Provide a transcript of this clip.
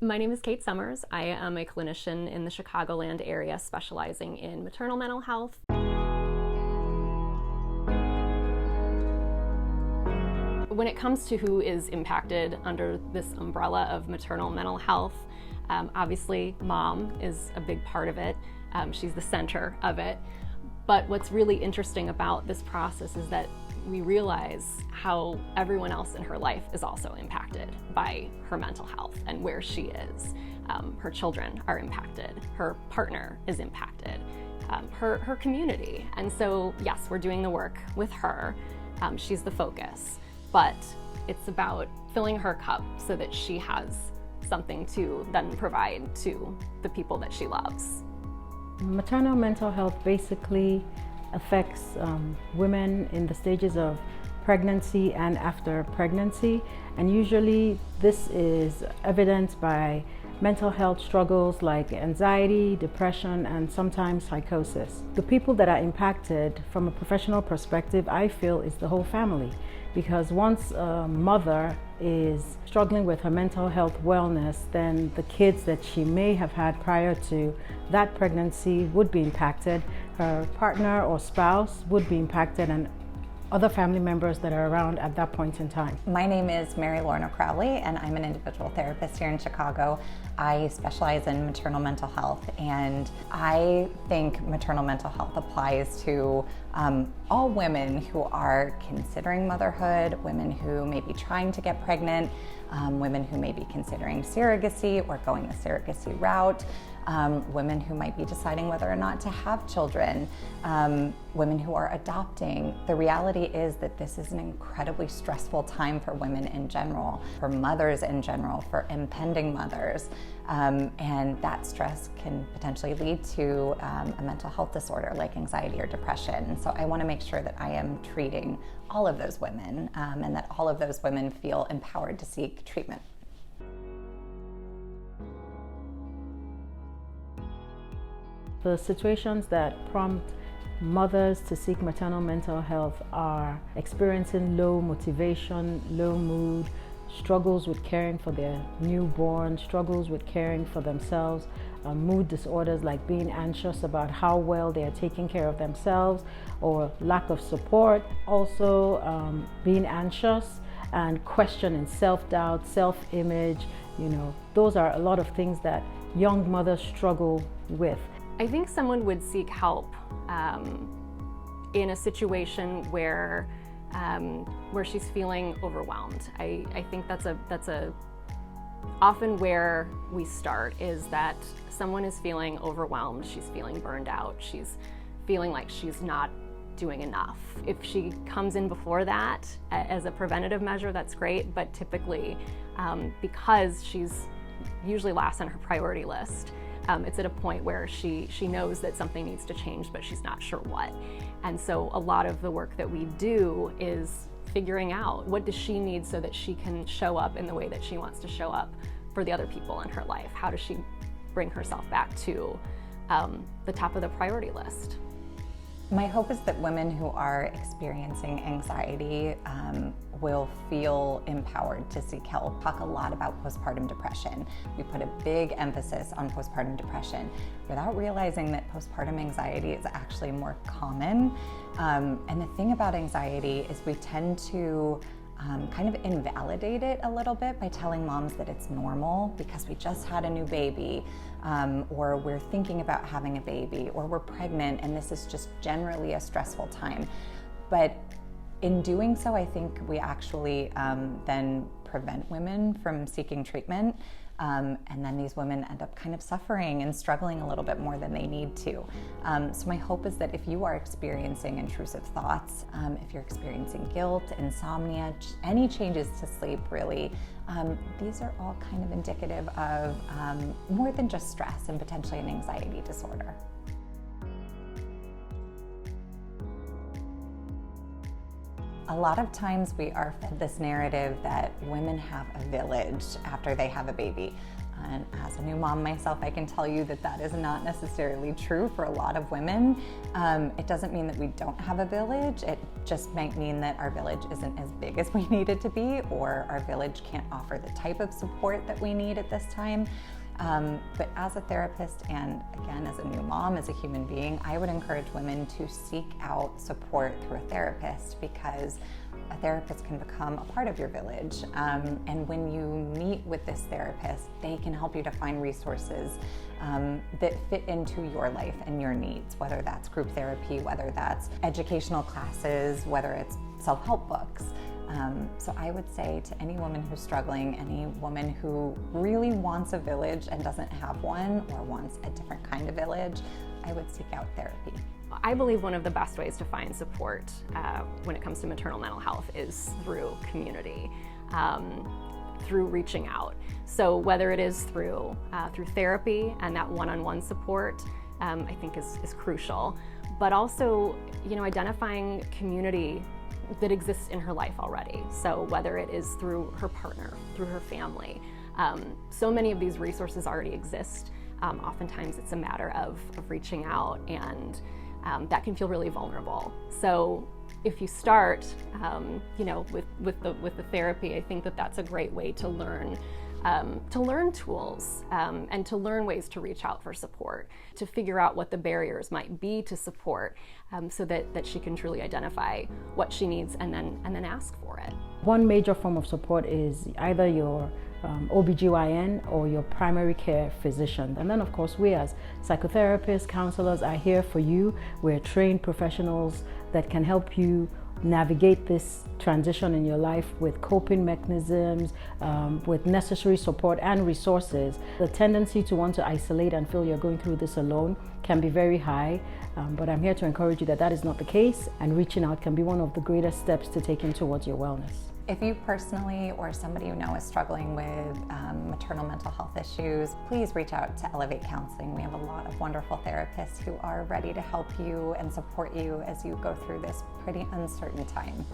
My name is Kate Summers. I am a clinician in the Chicagoland area specializing in maternal mental health. When it comes to who is impacted under this umbrella of maternal mental health, obviously mom is a big part of it. She's the center of it. But what's really interesting about this process is that we realize how everyone else in her life is also impacted by her mental health and where she is. Her children are impacted, her partner is impacted, her community. And so, yes, we're doing the work with her. She's the focus, but it's about filling her cup so that she has something to then provide to the people that she loves. Maternal mental health basically affects women in the stages of pregnancy and after pregnancy, and usually this is evidenced by mental health struggles like anxiety, depression, and sometimes psychosis. The people that are impacted from a professional perspective, I feel, is the whole family, because once a mother is struggling with her mental health wellness, then the kids that she may have had prior to that pregnancy would be impacted. Her partner or spouse would be impacted, and other family members that are around at that point in time. My name is Mary Lorna Crowley, and I'm an individual therapist here in Chicago. I specialize in maternal mental health, and I think maternal mental health applies to all women who are considering motherhood, women who may be trying to get pregnant, women who may be considering surrogacy or going the surrogacy route, women who might be deciding whether or not to have children, women who are adopting. The reality is that this is an incredibly stressful time for women in general, for mothers in general, for impending mothers, and that stress can potentially lead to a mental health disorder like anxiety or depression. So I want to make sure that I am treating all of those women and that all of those women feel empowered to seek treatment. The situations that prompt mothers to seek maternal mental health are experiencing low motivation, low mood, struggles with caring for their newborn, struggles with caring for themselves, mood disorders like being anxious about how well they are taking care of themselves or lack of support. Also being anxious and questioning self-doubt, self-image. Those are a lot of things that young mothers struggle with. I think someone would seek help in a situation where she's feeling overwhelmed. I think that's often where we start, is that someone is feeling overwhelmed, she's feeling burned out, she's feeling like she's not doing enough. If she comes in before that as a preventative measure, that's great, but typically because she's usually last on her priority list, it's at a point where she knows that something needs to change, but she's not sure what. And so a lot of the work that we do is figuring out what does she need so that she can show up in the way that she wants to show up for the other people in her life. How does she bring herself back to the top of the priority list? My hope is that women who are experiencing anxiety will feel empowered to seek help. We talk a lot about postpartum depression. We put a big emphasis on postpartum depression without realizing that postpartum anxiety is actually more common. And the thing about anxiety is we tend to kind of invalidate it a little bit by telling moms that it's normal because we just had a new baby, or we're thinking about having a baby, or we're pregnant and this is just generally a stressful time. But in doing so, I think we actually then prevent women from seeking treatment. And then these women end up kind of suffering and struggling a little bit more than they need to. So my hope is that if you are experiencing intrusive thoughts, if you're experiencing guilt, insomnia, any changes to sleep really, these are all kind of indicative of more than just stress and potentially an anxiety disorder. A lot of times we are fed this narrative that women have a village after they have a baby. And as a new mom myself, I can tell you that that is not necessarily true for a lot of women. It doesn't mean that we don't have a village. It just might mean that our village isn't as big as we need it to be, or our village can't offer the type of support that we need at this time. But as a therapist, and again, as a new mom, as a human being, I would encourage women to seek out support through a therapist, because a therapist can become a part of your village. And when you meet with this therapist, they can help you to find resources that fit into your life and your needs, whether that's group therapy, whether that's educational classes, whether it's self-help books. So I would say to any woman who's struggling, any woman who really wants a village and doesn't have one, or wants a different kind of village, I would seek out therapy. I believe one of the best ways to find support when it comes to maternal mental health is through community, through reaching out. So whether it is through therapy, and that one-on-one support, I think is crucial, but also, identifying community that exists in her life already. So whether it is through her partner, through her family, so many of these resources already exist. Oftentimes it's a matter of reaching out, and that can feel really vulnerable. So if you start, with the therapy, I think that that's a great way to learn tools and to learn ways to reach out for support, to figure out what the barriers might be to support, so that she can truly identify what she needs and then ask for it. One major form of support is either your OBGYN or your primary care physician. And then of course we as psychotherapists, counselors are here for you. We're trained professionals that can help you navigate this transition in your life with coping mechanisms, with necessary support and resources. The tendency to want to isolate and feel you're going through this alone can be very high, but I'm here to encourage you that that is not the case, and reaching out can be one of the greatest steps to taking towards your wellness. If you personally or somebody you know is struggling with maternal mental health issues, please reach out to Elevate Counseling. We have a lot of wonderful therapists who are ready to help you and support you as you go through this pretty uncertain time.